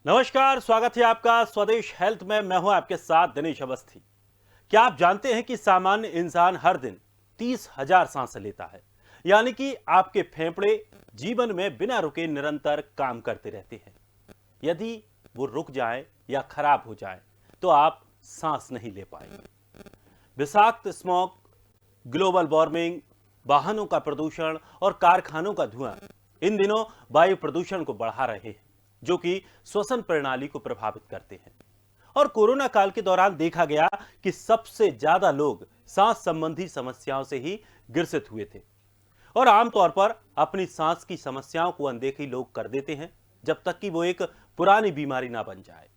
नमस्कार, स्वागत है आपका स्वदेश हेल्थ में। मैं हूं आपके साथ दिनेश अवस्थी। क्या आप जानते हैं कि सामान्य इंसान हर दिन 30,000 सांसें लेता है। यानी कि आपके फेफड़े जीवन में बिना रुके निरंतर काम करते रहते हैं। यदि वो रुक जाएं या खराब हो जाएं तो आप सांस नहीं ले पाएंगे। विषाक्त स्मोक, ग्लोबल वार्मिंग, वाहनों का प्रदूषण और कारखानों का धुआं इन दिनों वायु प्रदूषण को बढ़ा रहे हैं, जो कि श्वसन प्रणाली को प्रभावित करते हैं। और कोरोना काल के दौरान देखा गया कि सबसे ज्यादा लोग सांस संबंधी समस्याओं से ही ग्रसित हुए थे। और आमतौर पर अपनी सांस की समस्याओं को अनदेखी लोग कर देते हैं, जब तक कि वो एक पुरानी बीमारी ना बन जाए।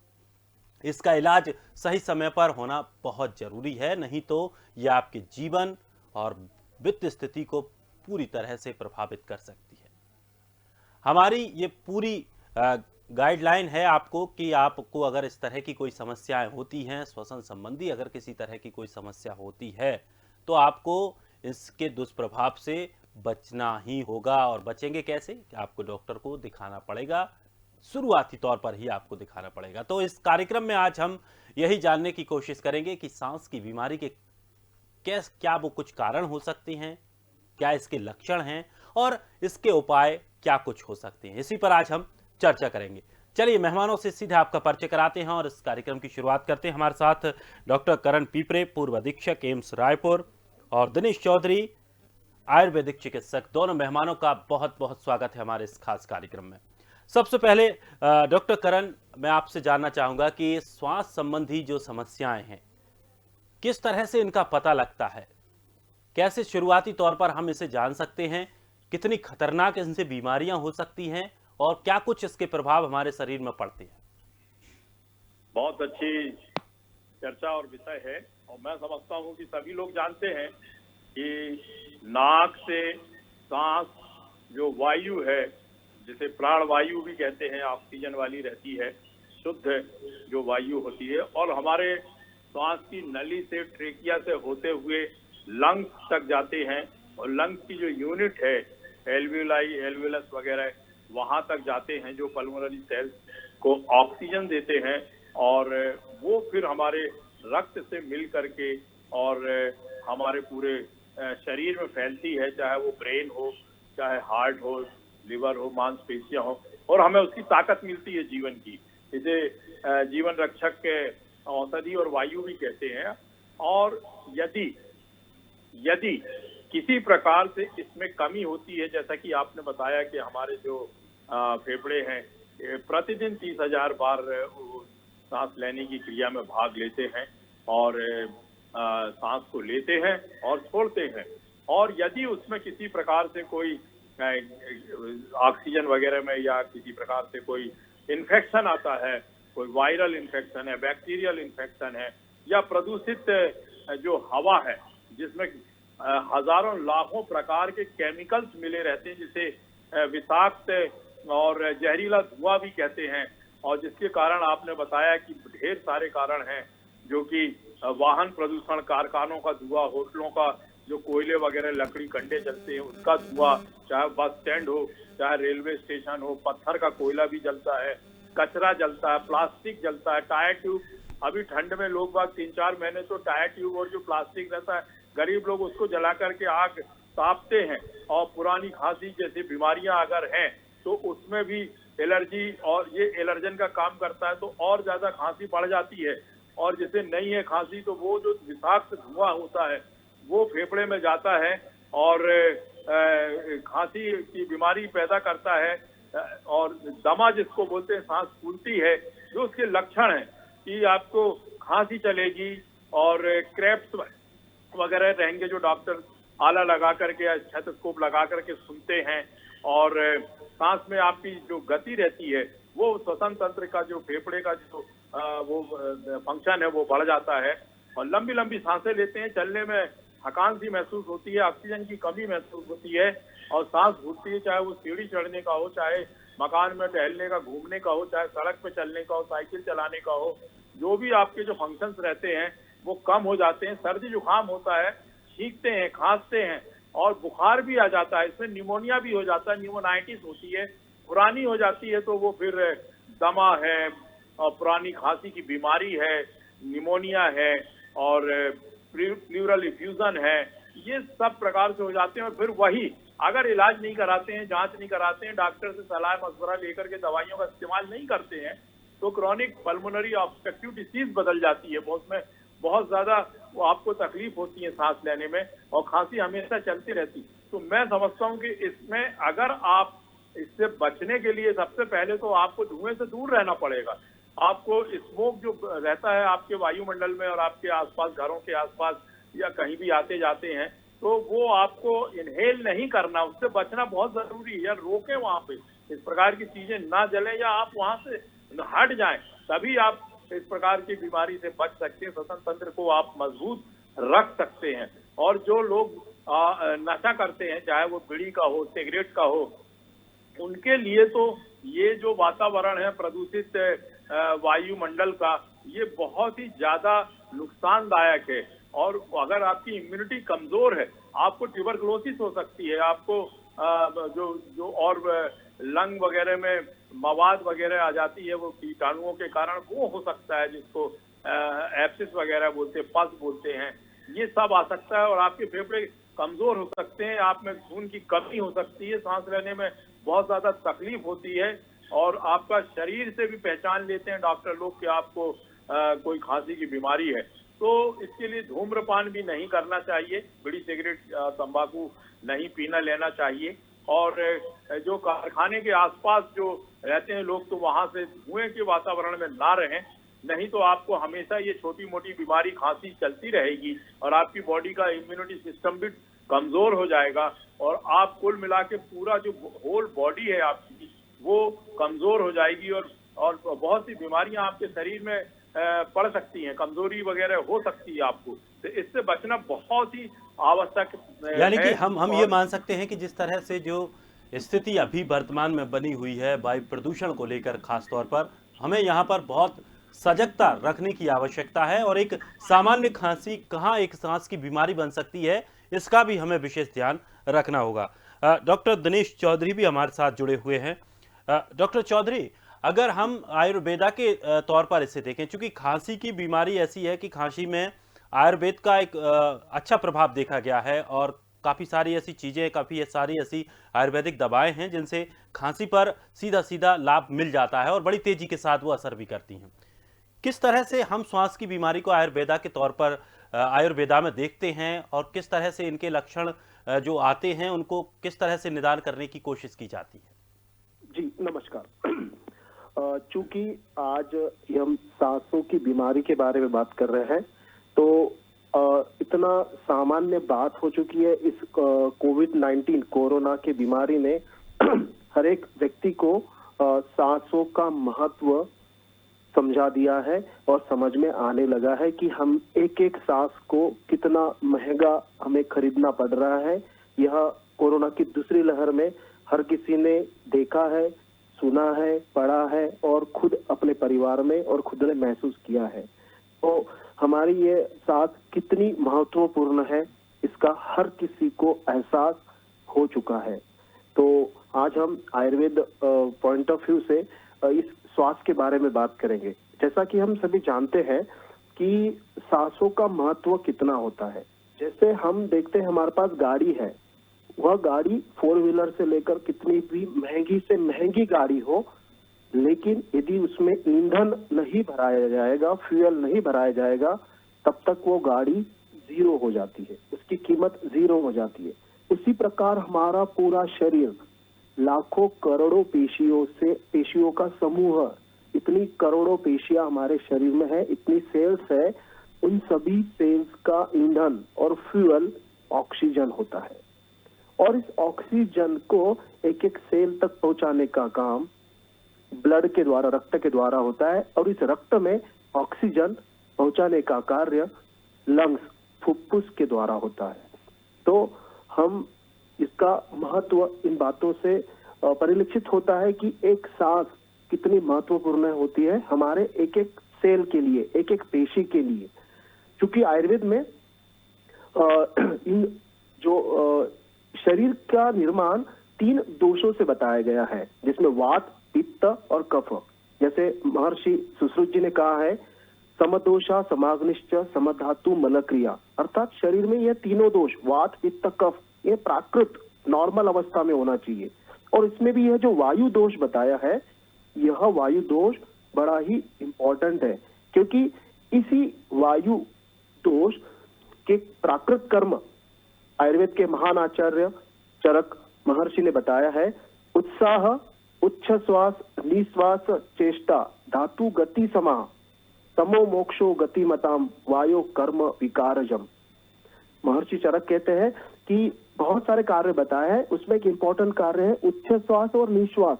इसका इलाज सही समय पर होना बहुत जरूरी है, नहीं तो यह आपके जीवन और वित्त स्थिति को पूरी तरह से प्रभावित कर सकती है। हमारी ये पूरी गाइडलाइन है आपको कि आपको अगर इस तरह की कोई समस्याएं होती हैं, श्वसन संबंधी अगर किसी तरह की कोई समस्या होती है, तो आपको इसके दुष्प्रभाव से बचना ही होगा। और बचेंगे कैसे? कि आपको डॉक्टर को दिखाना पड़ेगा, शुरुआती तौर पर ही आपको दिखाना पड़ेगा। तो इस कार्यक्रम में आज हम यही जानने की कोशिश करेंगे कि सांस की बीमारी के क्या वो कुछ कारण हो सकते हैं, क्या इसके लक्षण हैं और इसके उपाय क्या कुछ हो सकते हैं। इसी पर आज हम चर्चा करेंगे। चलिए मेहमानों से सीधे आपका परिचय कराते हैं और इस कार्यक्रम की शुरुआत करते हैं। हमारे साथ डॉक्टर करण पीपरे, पूर्व अधीक्षक एम्स रायपुर, और दिनेश चौधरी, आयुर्वेदिक चिकित्सक। दोनों मेहमानों का बहुत बहुत स्वागत है हमारे इस खास कार्यक्रम में। सबसे पहले डॉक्टर करण, मैं आपसे जानना चाहूंगा कि श्वास संबंधी जो समस्याएं हैं, किस तरह से इनका पता लगता है, कैसे शुरुआती तौर पर हम इसे जान सकते हैं, कितनी खतरनाक इनसे बीमारियां हो सकती हैं और क्या कुछ इसके प्रभाव हमारे शरीर में पड़ते हैं। बहुत अच्छी चर्चा और विषय है। और मैं समझता हूं कि सभी लोग जानते हैं कि नाक से सांस जो वायु है, जिसे प्राण वायु भी कहते हैं, ऑक्सीजन वाली रहती है, शुद्ध जो वायु होती है, और हमारे श्वास की नली से, ट्रेकिया से होते हुए लंग्स तक जाते हैं। और लंग्स की जो यूनिट है, एल्वियोलाई, एल्वियोलस वगैरह, वहां तक जाते हैं, जो पल्मोनरी सेल्स को ऑक्सीजन देते हैं। और वो फिर हमारे रक्त से मिल करके और हमारे पूरे शरीर में फैलती है, चाहे वो ब्रेन हो, चाहे हार्ट हो, लिवर हो, मांसपेशियां हो, और हमें उसकी ताकत मिलती है जीवन की। इसे जीवन रक्षक के औषधि और वायु भी कहते हैं। और यदि यदि किसी प्रकार से इसमें कमी होती है, जैसा कि आपने बताया कि हमारे जो फेफड़े हैं प्रतिदिन 30,000 बार सांस लेने की क्रिया में भाग लेते हैं और सांस को लेते हैं और छोड़ते हैं। और यदि उसमें किसी प्रकार से कोई ऑक्सीजन वगैरह में या किसी प्रकार से कोई इन्फेक्शन आता है, कोई वायरल इन्फेक्शन है, बैक्टीरियल इन्फेक्शन है, या प्रदूषित जो हवा है जिसमें हजारों लाखों प्रकार के केमिकल्स मिले रहते हैं, जिसे विषाक्त और जहरीला धुआं भी कहते हैं, और जिसके कारण आपने बताया कि ढेर सारे कारण हैं, जो कि वाहन प्रदूषण, कारखानों का धुआं, होटलों का जो कोयले वगैरह लकड़ी कंडे जलते हैं उसका धुआं, चाहे बस स्टैंड हो, चाहे रेलवे स्टेशन हो, पत्थर का कोयला भी जलता है, कचरा जलता है, प्लास्टिक जलता है, टायर ट्यूब। अभी ठंड में लोग बाग 3-4 महीने तो टायर ट्यूब और जो प्लास्टिक रहता है, गरीब लोग उसको जला करके आग तापते हैं। और पुरानी खांसी जैसी बीमारियां अगर हैं तो उसमें भी एलर्जी, और ये एलर्जन का काम करता है, तो और ज्यादा खांसी बढ़ जाती है। और जिसे नहीं है खांसी, तो वो जो विषाक्त धुआं होता है वो फेफड़े में जाता है और खांसी की बीमारी पैदा करता है। और दमा जिसको बोलते हैं, सांस फूलती है, जो उसके लक्षण है कि आपको खांसी चलेगी और क्रैप्स वगैरह रहेंगे, जो डॉक्टर आला लगा करके या स्टेथोस्कोप लगा करके सुनते हैं। और सांस में आपकी जो गति रहती है, वो श्वसन तंत्र का, जो फेफड़े का जो वो फंक्शन है, वो बढ़ जाता है। और लंबी लंबी सांसें लेते हैं, चलने में थकान सी महसूस होती है, ऑक्सीजन की कमी महसूस होती है और सांस घुटती है, चाहे वो सीढ़ी चढ़ने का हो, चाहे मकान में टहलने का, घूमने का हो, चाहे सड़क पे चलने का हो, साइकिल चलाने का हो। जो भी आपके जो फंक्शंस रहते हैं वो कम हो जाते हैं। सर्दी जुकाम होता है, छींकते हैं, खांसते हैं, और बुखार भी आ जाता है। इसमें निमोनिया भी हो जाता है, निमोनाइटिस होती है, पुरानी हो जाती है तो वो फिर दमा है, और पुरानी खांसी की बीमारी है, निमोनिया है और प्लूरल इफ्यूजन है, ये सब प्रकार से हो जाते हैं। और फिर वही अगर इलाज नहीं कराते हैं, जांच नहीं कराते हैं, डॉक्टर से सलाह मशवरा लेकर के दवाइयों का इस्तेमाल नहीं करते हैं, तो क्रॉनिक पल्मोनरी ऑब्स्ट्रक्टिव डिसीज बदल जाती है। उसमें बहुत ज्यादा वो आपको तकलीफ होती है सांस लेने में, और खांसी हमेशा चलती रहती। तो मैं समझता हूँ कि इसमें अगर आप इससे बचने के लिए सबसे पहले तो आपको धुएं से दूर रहना पड़ेगा। आपको स्मोक जो रहता है आपके वायुमंडल में और आपके आसपास, घरों के आसपास या कहीं भी आते जाते हैं, तो वो आपको इनहेल नहीं करना, उससे बचना बहुत जरूरी है। या रोकें वहां पे, इस प्रकार की चीजें ना जलें या आप वहां से हट जाएं, तभी आप इस प्रकार की बीमारी से बच सकते हैं। श्वसन तंत्र को आप मजबूत रख सकते हैं। और जो लोग नशा करते हैं, चाहे वो बीड़ी का हो, सिगरेट का हो, उनके लिए तो ये जो वातावरण है प्रदूषित वायुमंडल का, ये बहुत ही ज्यादा नुकसानदायक है। और अगर आपकी इम्यूनिटी कमजोर है, आपको ट्यूबरकुलोसिस हो सकती है, आपको जो और लंग वगैरह में मवाद वगैरह आ जाती है, वो कीटाणुओं के कारण वो हो सकता है, जिसको एब्सिस वगैरह बोलते हैं, पस बोलते हैं, ये सब आ सकता है। और आपके फेफड़े कमजोर हो सकते हैं, आप में खून की कमी हो सकती है, सांस लेने में बहुत ज्यादा तकलीफ होती है। और आपका शरीर से भी पहचान लेते हैं डॉक्टर लोग कि आपको कोई खांसी की बीमारी है। तो इसके लिए धूम्रपान भी नहीं करना चाहिए, बीड़ी सिगरेट तंबाकू नहीं पीना लेना चाहिए। और जो कारखाने के आसपास जो रहते हैं लोग, तो वहां से धुएं के वातावरण में ना रहें, नहीं तो आपको हमेशा ये छोटी मोटी बीमारी खांसी चलती रहेगी और आपकी बॉडी का इम्यूनिटी सिस्टम भी कमजोर हो जाएगा। और आप कुल मिला के पूरा जो होल बॉडी है आपकी, वो कमजोर हो जाएगी और बहुत सी बीमारियां आपके शरीर में पड़ सकती हैं, कमजोरी वगैरह हो सकती है आपको। तो इससे बचना बहुत ही आवश्यक है। यानी कि हम ये मान सकते हैं कि जिस तरह से जो स्थिति अभी वर्तमान में बनी हुई है वायु प्रदूषण को लेकर, खास तौर पर हमें यहाँ पर बहुत सजगता रखने की आवश्यकता है। और एक सामान्य खांसी कहाँ एक सांस की बीमारी बन सकती है, इसका भी हमें विशेष ध्यान रखना होगा। डॉक्टर दिनेश चौधरी भी हमारे साथ जुड़े हुए हैं। डॉक्टर चौधरी, अगर हम आयुर्वेदा के तौर पर इसे देखें, चूंकि खांसी की बीमारी ऐसी है कि खांसी में आयुर्वेद का एक अच्छा प्रभाव देखा गया है, और काफ़ी सारी ऐसी चीज़ें, काफ़ी सारी ऐसी आयुर्वेदिक दवाएं हैं जिनसे खांसी पर सीधा सीधा लाभ मिल जाता है और बड़ी तेजी के साथ वो असर भी करती हैं। किस तरह से हम श्वास की बीमारी को आयुर्वेदा के तौर पर आयुर्वेदा में देखते हैं, और किस तरह से इनके लक्षण जो आते हैं उनको किस तरह से निदान करने की कोशिश की जाती है? जी नमस्कार। चूंकि आज हम सांसों की बीमारी के बारे में बात कर रहे हैं, तो इतना सामान्य बात हो चुकी है इस कोविड-19 कोरोना की बीमारी ने हर एक व्यक्ति को सांसों का महत्व समझा दिया है और समझ में आने लगा है कि हम एक एक सांस को कितना महंगा हमें खरीदना पड़ रहा है। यह कोरोना की दूसरी लहर में हर किसी ने देखा है, सुना है, पढ़ा है और खुद अपने परिवार में और खुद ने महसूस किया है। तो हमारी ये सांस कितनी महत्वपूर्ण है, इसका हर किसी को एहसास हो चुका है। तो आज हम आयुर्वेद पॉइंट ऑफ व्यू से इस श्वास के बारे में बात करेंगे। जैसा कि हम सभी जानते हैं कि सांसों का महत्व कितना होता है। जैसे हम देखते हैं हमारे पास गाड़ी है, वह गाड़ी 4 व्हीलर से लेकर कितनी भी महंगी से महंगी गाड़ी हो, लेकिन यदि उसमें ईंधन नहीं भराया जाएगा, फ्यूल नहीं भराया जाएगा, तब तक वो गाड़ी जीरो हो जाती है, उसकी कीमत जीरो हो जाती है। उसी प्रकार हमारा पूरा शरीर लाखों करोड़ों पेशियों का समूह, इतनी करोड़ों पेशियां हमारे शरीर में है, इतनी सेल्स है, उन सभी सेल्स का ईंधन और फ्यूल ऑक्सीजन होता है। और इस ऑक्सीजन को एक एक सेल तक पहुंचाने का काम ब्लड के द्वारा, रक्त के द्वारा होता है। और इस रक्त में ऑक्सीजन पहुंचाने का कार्य लंग्स, फुफ्फुस के द्वारा होता है। तो हम इसका महत्व इन बातों से परिलक्षित होता है कि एक सांस कितनी महत्वपूर्ण होती है हमारे एक एक सेल के लिए, एक एक पेशी के लिए। क्योंकि आयुर्वेद में इन जो शरीर का निर्माण 3 दोषों से बताया गया है, जिसमें वात, पित्त और कफ, जैसे महर्षि सुश्रुत जी ने कहा है, समदोषा समाग्निश्च समधातु मलक्रिया, अर्थात शरीर में यह तीनों दोष वात पित्त कफ ये प्राकृत नॉर्मल अवस्था में होना चाहिए। और इसमें भी यह जो वायु दोष बताया है, यह वायु दोष बड़ा ही इंपॉर्टेंट है, क्योंकि इसी वायु दोष के प्राकृत कर्म आयुर्वेद के महान आचार्य चरक महर्षि ने बताया है। उत्साह उच्छ्वास निश्वास चेष्टा धातु गति समा तमो मोक्षो गति मताम वायो कर्म विकारजम। महर्षि चरक कहते हैं कि बहुत सारे कार्य बताए हैं, उसमें एक इंपॉर्टेंट कार्य है उच्छ्वास और निश्वास,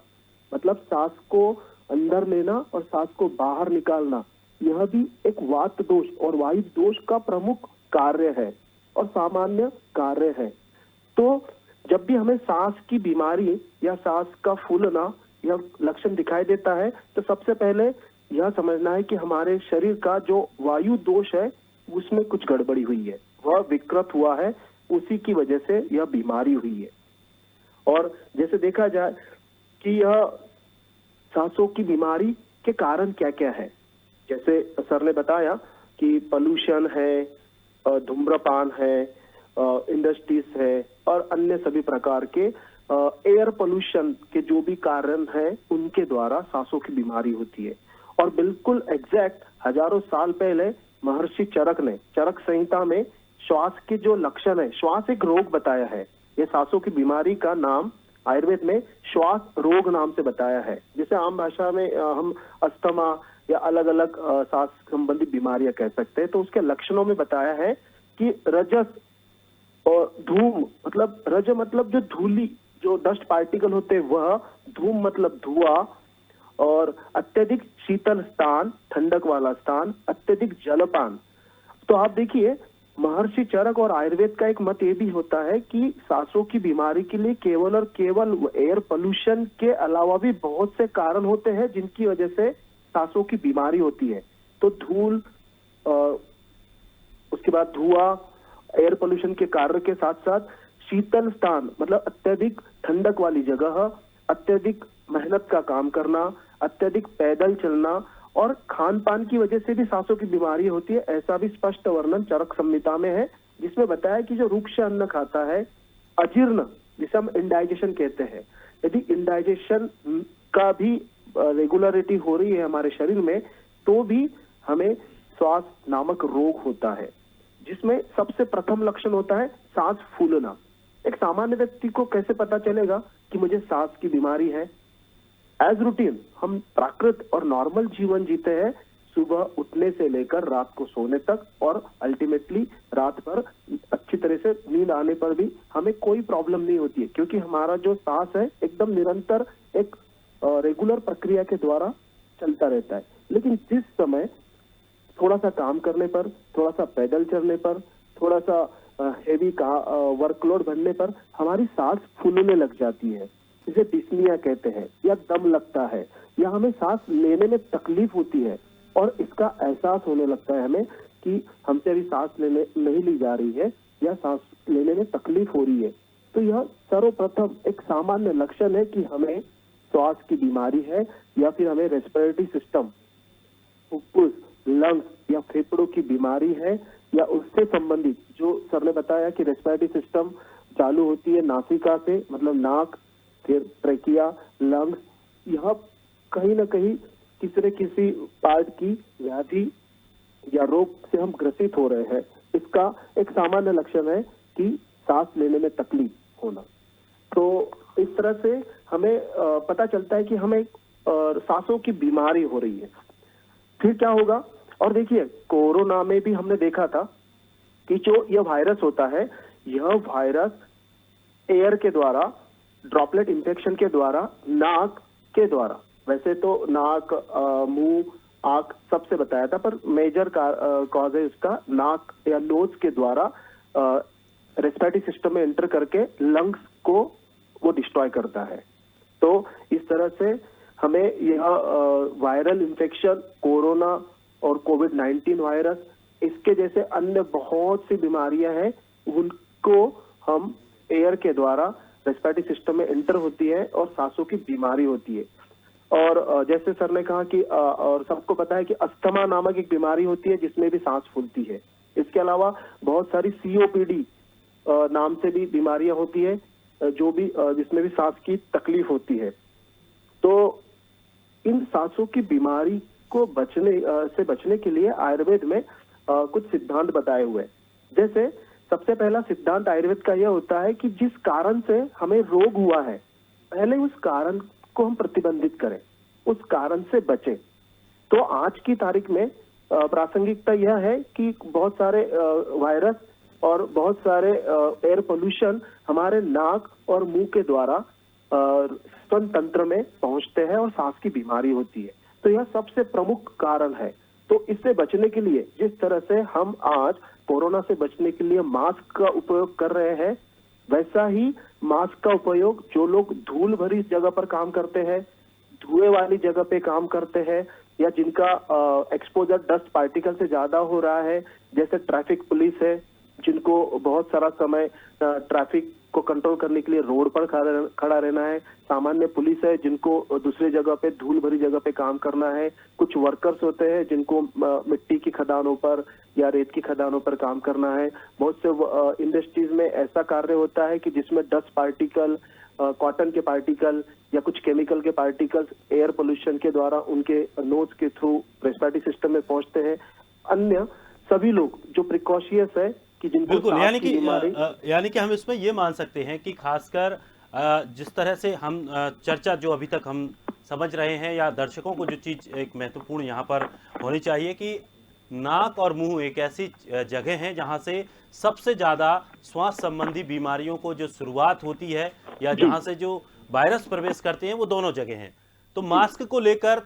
मतलब सांस को अंदर लेना और सांस को बाहर निकालना। यह भी एक वात दोष और वायु दोष का प्रमुख कार्य है और सामान्य कार्य है। तो जब भी हमें सांस की बीमारी या सांस का फूलना यह लक्षण दिखाई देता है, तो सबसे पहले यह समझना है कि हमारे शरीर का जो वायु दोष है उसमें कुछ गड़बड़ी हुई है, वह विकृत हुआ है, उसी की वजह से यह बीमारी हुई है। और जैसे देखा जाए कि यह सांसों की बीमारी के कारण क्या क्या है, जैसे सर ने बताया कि पोल्यूशन है, धूम्रपान है, इंडस्ट्रीज है और अन्य सभी प्रकार के एयर पोल्यूशन के जो भी कारण है उनके द्वारा सांसों की बीमारी होती है। और बिल्कुल एग्जैक्ट हजारों साल पहले महर्षि चरक ने चरक संहिता में श्वास के जो लक्षण है, श्वास एक रोग बताया है। ये सांसों की बीमारी का नाम आयुर्वेद में श्वास रोग नाम से बताया है। जैसे आम भाषा में हम अस्थमा या अलग अलग सांस संबंधी बीमारियां कह सकते हैं। तो उसके लक्षणों में बताया है कि रजस और धूम, मतलब रज मतलब जो धूली जो डस्ट पार्टिकल होते हैं वह, धूम मतलब धुआं, और अत्यधिक शीतल स्थान, ठंडक वाला स्थान, अत्यधिक जलपान। तो आप देखिए महर्षि चरक और आयुर्वेद का एक मत ये भी होता है कि सांसों की बीमारी के लिए केवल और केवल एयर पोल्यूशन के अलावा भी बहुत से कारण होते हैं जिनकी वजह से सांसों की बीमारी होती है। तो धूल, उसके बाद धुआं, एयर पोल्यूशन के कारण के साथ साथ शीतल स्थान मतलब अत्यधिक ठंडक वाली जगह, अत्यधिक मेहनत का काम करना, अत्यधिक पैदल चलना और खान पान की वजह से भी सांसों की बीमारी होती है, ऐसा भी स्पष्ट वर्णन चरक संहिता में है, जिसमें बताया कि जो रुक्ष अन्न खाता है, अजीर्ण जिसे हम इंडाइजेशन कहते हैं, यदि इंडाइजेशन का भी रेगुलरिटी हो रही है हमारे शरीर में, तो भी हमें श्वास नामक रोग होता है, जिसमें सबसे प्रथम लक्षण होता है सांस फूलना। एक सामान्य व्यक्ति को कैसे पता चलेगा कि मुझे सांस की बीमारी है? एज रूटीन हम प्राकृत और नॉर्मल जीवन जीते हैं, सुबह उठने से लेकर रात को सोने तक, और अल्टीमेटली रात भर अच्छी तरह से नींद आने पर भी हमें कोई प्रॉब्लम नहीं होती है, क्योंकि हमारा जो सांस है एकदम निरंतर एक रेगुलर प्रक्रिया के द्वारा चलता रहता है। लेकिन जिस समय थोड़ा सा काम करने पर, थोड़ा सा पैदल चलने पर, थोड़ा सा हेवी का वर्कलोड बढ़ने पर हमारी सांस फूलने लग जाती है, इसे डिस्निया कहते हैं, या दम लगता है, या हमें सांस लेने में तकलीफ होती है और इसका एहसास होने लगता है हमें कि हमसे अभी सांस लेने नहीं ली जा रही है या सांस लेने में तकलीफ हो रही है। तो यह सर्वप्रथम एक सामान्य लक्षण है कि हमें श्वास की बीमारी है, या फिर हमें रेस्पिरेटरी सिस्टम, फुफ्फुस, लंग्स या फेफड़ों की बीमारी है, या उससे संबंधित जो सर ने बताया कि रेस्पिरेटरी सिस्टम चालू होती है नासिका से, मतलब नाक, फिर ट्रेकिया, लंग्स, यह कहीं ना कहीं किसी न किसी पार्ट की व्याधि या रोग से हम ग्रसित हो रहे हैं। इसका एक सामान्य लक्षण है कि सांस लेने में तकलीफ होना। तो इस तरह से हमें पता चलता है कि हमें सांसों की बीमारी हो रही है। फिर क्या होगा? और देखिए कोरोना में भी हमने देखा था कि जो यह वायरस होता है, यह वायरस एयर के द्वारा, ड्रॉपलेट इंफेक्शन के द्वारा, नाक के द्वारा, वैसे तो नाक, मुंह, आंख सबसे बताया था, पर मेजर कॉज है इसका नाक या नोज के द्वारा रेस्पिरेटरी सिस्टम में एंटर करके लंग्स को वो डिस्ट्रॉय करता है। तो इस तरह से हमें यह वायरल इंफेक्शन, कोरोना और कोविड-19 वायरस, इसके जैसे अन्य बहुत सी बीमारियां हैं, उनको हम एयर के द्वारा रेस्पिरेटरी सिस्टम में एंटर होती है और सांसों की बीमारी होती है। और जैसे सर ने कहा कि और सबको पता है कि अस्थमा नामक एक बीमारी होती है जिसमें भी सांस फूलती है। इसके अलावा बहुत सारी COPD नाम से भी बीमारियां होती है, जो भी जिसमें भी सांस की तकलीफ होती है। तो इन सांसों की बीमारी को बचने के लिए आयुर्वेद में कुछ सिद्धांत बताए हुए हैं। जैसे सबसे पहला सिद्धांत आयुर्वेद का यह होता है कि जिस कारण से हमें रोग हुआ है, पहले उस कारण को हम प्रतिबंधित करें, उस कारण से बचें। तो आज की तारीख में प्रासंगिकता यह है कि बहुत सारे वायरस और बहुत सारे एयर पोल्यूशन हमारे नाक और मुंह के द्वारा स्तन तंत्र में पहुंचते हैं और सांस की बीमारी होती है। तो यह सबसे प्रमुख कारण है। तो इससे बचने के लिए जिस तरह से हम आज कोरोना से बचने के लिए मास्क का उपयोग कर रहे हैं, वैसा ही मास्क का उपयोग जो लोग धूल भरी जगह पर काम करते हैं, धुएं वाली जगह पे काम करते हैं, या जिनका एक्सपोजर डस्ट पार्टिकल से ज्यादा हो रहा है, जैसे ट्रैफिक पुलिस है जिनको बहुत सारा समय ट्रैफिक को कंट्रोल करने के लिए रोड पर खड़ा रहना है, सामान्य पुलिस है जिनको दूसरी जगह पे धूल भरी जगह पे काम करना है, कुछ वर्कर्स होते हैं जिनको मिट्टी की खदानों पर या रेत की खदानों पर काम करना है। बहुत से इंडस्ट्रीज में ऐसा कार्य होता है कि जिसमें डस्ट पार्टिकल, कॉटन के पार्टिकल या कुछ केमिकल के पार्टिकल्स एयर पोल्यूशन के द्वारा उनके नोज के थ्रू रेस्पिरेटरी सिस्टम में पहुंचते हैं। अन्य सभी लोग जो प्रिकॉशियस है कि जिनको बिल्कुल, यानी कि हम इसमें ये मान सकते हैं कि खासकर जिस तरह से हम चर्चा जो अभी तक हम समझ रहे हैं, या दर्शकों को जो चीज एक महत्वपूर्ण यहाँ पर होनी चाहिए कि नाक और मुंह एक ऐसी जगह है जहां से सबसे ज्यादा श्वास संबंधी बीमारियों को जो शुरुआत होती है या जहां से जो वायरस प्रवेश करते हैं, वो दोनों जगह हैं। तो मास्क को लेकर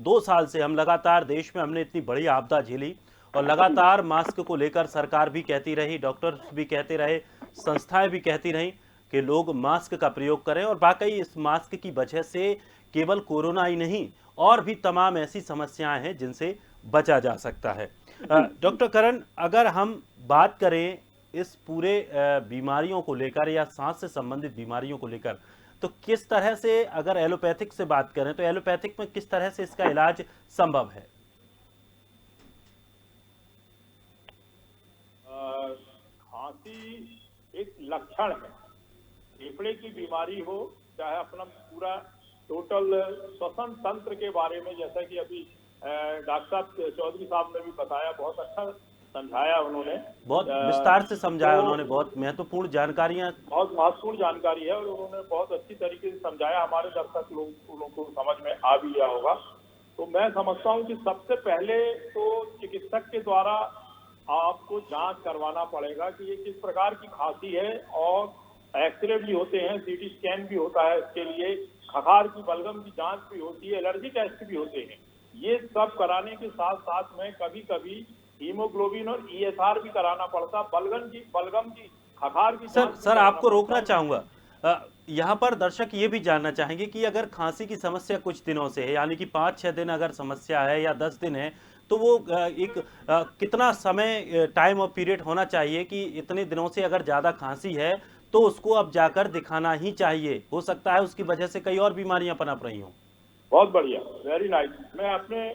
2 साल से हम लगातार देश में हमने इतनी बड़ी आपदा झेली और लगातार मास्क को लेकर सरकार भी कहती रही, डॉक्टर्स भी कहते रहे, संस्थाएं भी कहती रहीं कि लोग मास्क का प्रयोग करें। और वाकई इस मास्क की वजह से केवल कोरोना ही नहीं, और भी तमाम ऐसी समस्याएं हैं जिनसे बचा जा सकता है। डॉक्टर करण, अगर हम बात करें इस पूरे बीमारियों को लेकर या सांस से संबंधित बीमारियों को लेकर, तो किस तरह से, अगर एलोपैथिक से बात करें तो एलोपैथिक में किस तरह से इसका इलाज संभव है? खांसी एक लक्षण है। फेफड़े की बीमारी हो, चाहे अपना पूरा टोटल श्वसन तंत्र के बारे में, जैसा कि अभी डॉक्टर चौधरी साहब ने भी बताया, बहुत अच्छा समझाया उन्होंने, बहुत विस्तार से समझाया उन्होंने, बहुत महत्वपूर्ण जानकारियां, बहुत महत्वपूर्ण जानकारी है और उन्होंने बहुत अच्छी तरीके से समझाया। हमारे दर्शक लोगों को समझ में आ भी गया होगा। तो मैं समझता हूँ कि सबसे पहले तो चिकित्सक के द्वारा आपको जांच करवाना पड़ेगा कि ये किस प्रकार की खांसी है, और एक्सरे भी होते हैं, CT स्कैन भी होता है इसके लिए, खखार की बलगम की जांच भी होती है, एलर्जी टेस्ट भी होते हैं। ये सब कराने के साथ साथ में कभी कभी हीमोग्लोबिन और ESR भी कराना पड़ता। बलगम की खखार की सर आपको रोकना चाहूंगा, यहाँ पर दर्शक ये भी जानना चाहेंगे कि अगर खांसी की समस्या कुछ दिनों से है, यानी कि 5-6 दिन अगर समस्या है या 10 दिन है, तो वो कितना समय टाइम और पीरियड होना चाहिए कि इतने दिनों से अगर ज्यादा खांसी है तो उसको अब जाकर दिखाना ही चाहिए? हो सकता है उसकी वजह से कई और बीमारियां पनप रही हों। बहुत बढ़िया, वेरी नाइस। मैं अपने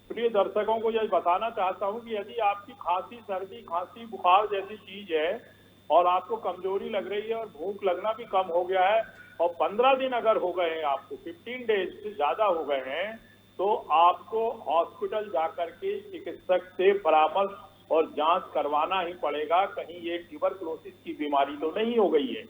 प्रिय दर्शकों को यही बताना चाहता हूं कि यदि आपकी खांसी, सर्दी, खांसी, बुखार जैसी चीज है और आपको कमजोरी लग रही है और भूख लगना भी कम हो गया है और 15 दिन अगर हो गए हैं, आपको 15 डेज से ज्यादा हो गए हैं, तो आपको हॉस्पिटल जाकर के चिकित्सक से परामर्श और जांच करवाना ही पड़ेगा। कहीं ये ट्यूबरकुलोसिस की बीमारी तो नहीं हो गई है।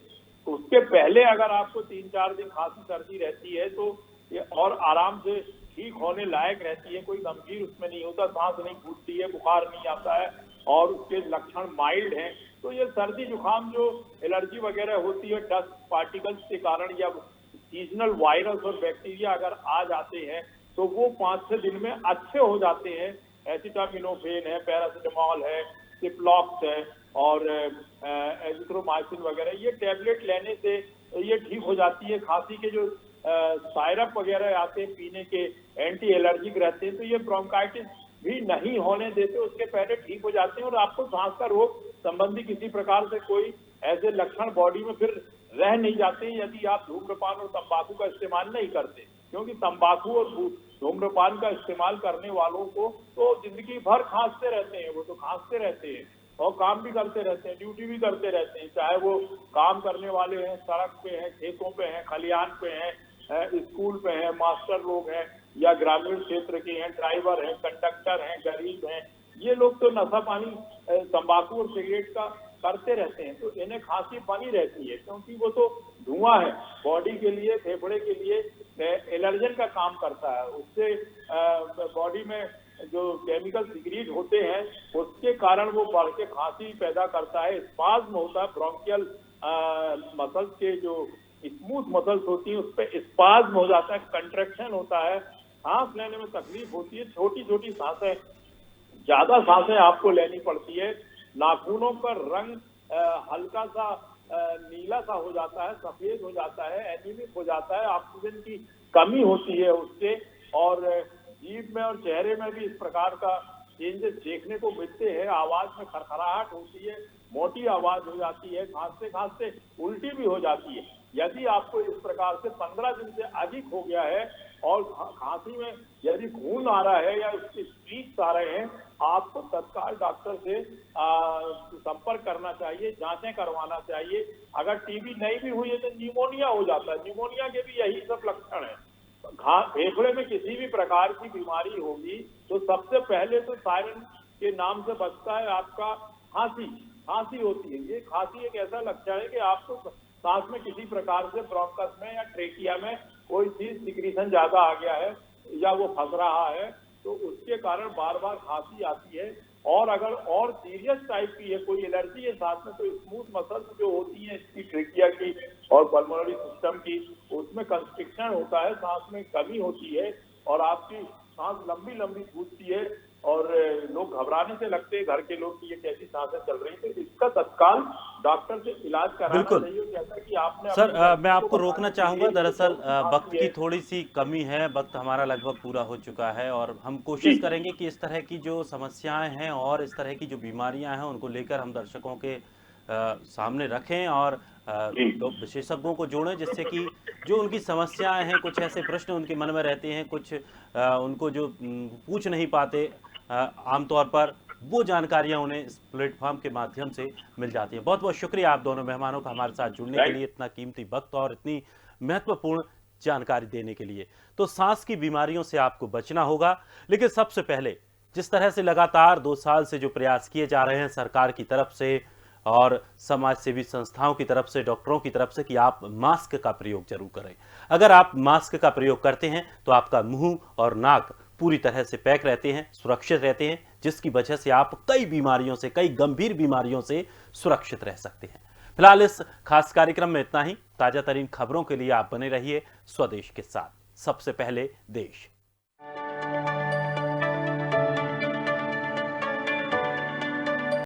तो उसके पहले अगर आपको 3-4 दिन खांसी सर्दी रहती है तो ये और आराम से ठीक होने लायक रहती है, कोई गंभीर उसमें नहीं होता, सांस नहीं फूटती है, बुखार नहीं आता है और उसके लक्षण माइल्ड हैं, तो ये सर्दी जुकाम जो एलर्जी वगैरह होती है डस्ट पार्टिकल्स के कारण या सीजनल वायरस और बैक्टीरिया अगर आ जाते हैं तो वो 5-6 दिन में अच्छे हो जाते हैं। एसिटामिनोफेन है, पैरासिटामॉल है, सिप्लॉक्स है और एजिथ्रोमाइसिन वगैरह, ये टैबलेट लेने से ये ठीक हो जाती है। खांसी के जो सायरप वगैरह आते हैं पीने के, एंटी एलर्जिक रहते हैं, तो ये ब्रोंकाइटिस भी नहीं होने देते, उसके पहले ठीक हो जाते हैं और आपको सांस का रोग संबंधी किसी प्रकार से कोई ऐसे लक्षण बॉडी में फिर रह नहीं जाते यदि आप धूम्रपान और तंबाकू का इस्तेमाल नहीं करते। क्योंकि तंबाकू और धूम्रपान का इस्तेमाल करने वालों को तो जिंदगी भर खांसते रहते हैं, वो तो खांसते रहते हैं और काम भी करते रहते हैं, ड्यूटी भी करते रहते हैं, चाहे वो काम करने वाले हैं, सड़क पे हैं, खेतों पे हैं, खलिहान पे हैं, स्कूल पे हैं, मास्टर लोग हैं या ग्रामीण क्षेत्र के हैं, ड्राइवर हैं, कंडक्टर हैं, गरीब हैं, ये लोग तो नशा पानी तंबाकू और सिगरेट का करते रहते हैं, तो इन्हें खांसी बनी रहती है क्योंकि वो तो धुआं है, बॉडी के लिए, फेफड़े के लिए एलर्जन का काम करता है, उससे बॉडी में जो केमिकल सिक्रीट होते हैं उसके कारण वो बढ़ के खांसी पैदा करता है, स्पाज्म होता है, ब्रोंकियल मसल्स के जो स्मूथ मसल्स होती है उस पर स्पाज्म हो जाता है, कंट्रैक्शन होता है, सांस लेने में तकलीफ होती है, छोटी छोटी सांसें, ज्यादा सांसें आपको लेनी पड़ती है, नाखूनों का रंग हल्का सा नीला सा हो जाता है, सफेद हो जाता है, एनीमिक हो जाता है, ऑक्सीजन की कमी होती है उससे, और जीभ में और चेहरे में भी इस प्रकार का चेंजेस देखने को मिलते हैं, आवाज में खरखराहट होती है, मोटी आवाज हो जाती है, खांसते खांसते उल्टी भी हो जाती है। यदि आपको इस प्रकार से 15 दिन से अधिक हो गया है और खांसी में यदि खून आ रहा है या उसके स्पीच आ रहे हैं, आपको तत्काल डॉक्टर से संपर्क करना चाहिए, जांचें करवाना चाहिए। अगर टीबी नहीं भी हुई है तो निमोनिया हो जाता है, निमोनिया के भी यही सब लक्षण है। फेफड़े में किसी भी प्रकार की बीमारी होगी तो सबसे पहले तो सायरन के नाम से बचता है आपका खांसी होती है। ये खांसी एक ऐसा लक्षण है कि आपको सांस में किसी प्रकार से ब्रोंकस में या ट्रेकिया में कोई चीज सिक्रीशन ज्यादा आ गया है या वो फंस रहा है, तो उसके कारण बार बार खांसी आती है। और अगर और सीरियस टाइप की है, कोई एलर्जी है सांस में, तो स्मूथ मसल्स जो होती है इसकी ट्रेकिया की और पल्मोनरी सिस्टम की, उसमें कंस्ट्रिक्शन होता है, सांस में कमी होती है और आपकी सांस लंबी लंबी छूटती है और लोग घबराने से लगते हैं, घर के लोग, कि ये कैसी सांसें चल रही है। तो इसका तत्काल डॉक्टर से इलाज कराना चाहिए। जैसा कि आपने सर मैं आपको रोकना चाहूंगा, दरअसल वक्त की थोड़ी सी कमी है, वक्त हमारा लगभग पूरा हो चुका है और हम कोशिश करेंगे कि इस तरह की जो समस्याएं हैं और इस तरह की जो बीमारियां हैं उनको लेकर हम दर्शकों के सामने रखें और तो विशेषज्ञों को जोड़ें, जिससे कि जो उनकी समस्याएं हैं, कुछ ऐसे प्रश्न उनके मन में रहते हैं, कुछ उनको जो पूछ नहीं पाते आमतौर पर, वो जानकारियां उन्हें इस प्लेटफॉर्म के माध्यम से मिल जाती हैं। बहुत बहुत शुक्रिया आप दोनों मेहमानों का हमारे साथ जुड़ने के लिए, इतना कीमती वक्त और इतनी महत्वपूर्ण जानकारी देने के लिए। तो सांस की बीमारियों से आपको बचना होगा, लेकिन सबसे पहले जिस तरह से लगातार 2 साल से जो प्रयास किए जा रहे हैं सरकार की तरफ से और समाज सेवी संस्थाओं की तरफ से, डॉक्टरों की तरफ से, कि आप मास्क का प्रयोग जरूर करें। अगर आप मास्क का प्रयोग करते हैं तो आपका मुंह और नाक पूरी तरह से पैक रहते हैं, सुरक्षित रहते हैं, जिसकी वजह से आप कई बीमारियों से, कई गंभीर बीमारियों से सुरक्षित रह सकते हैं। फिलहाल इस खास कार्यक्रम में इतना ही। ताजा तरीन खबरों के लिए आप बने रहिए स्वदेश के साथ। सबसे पहले देश।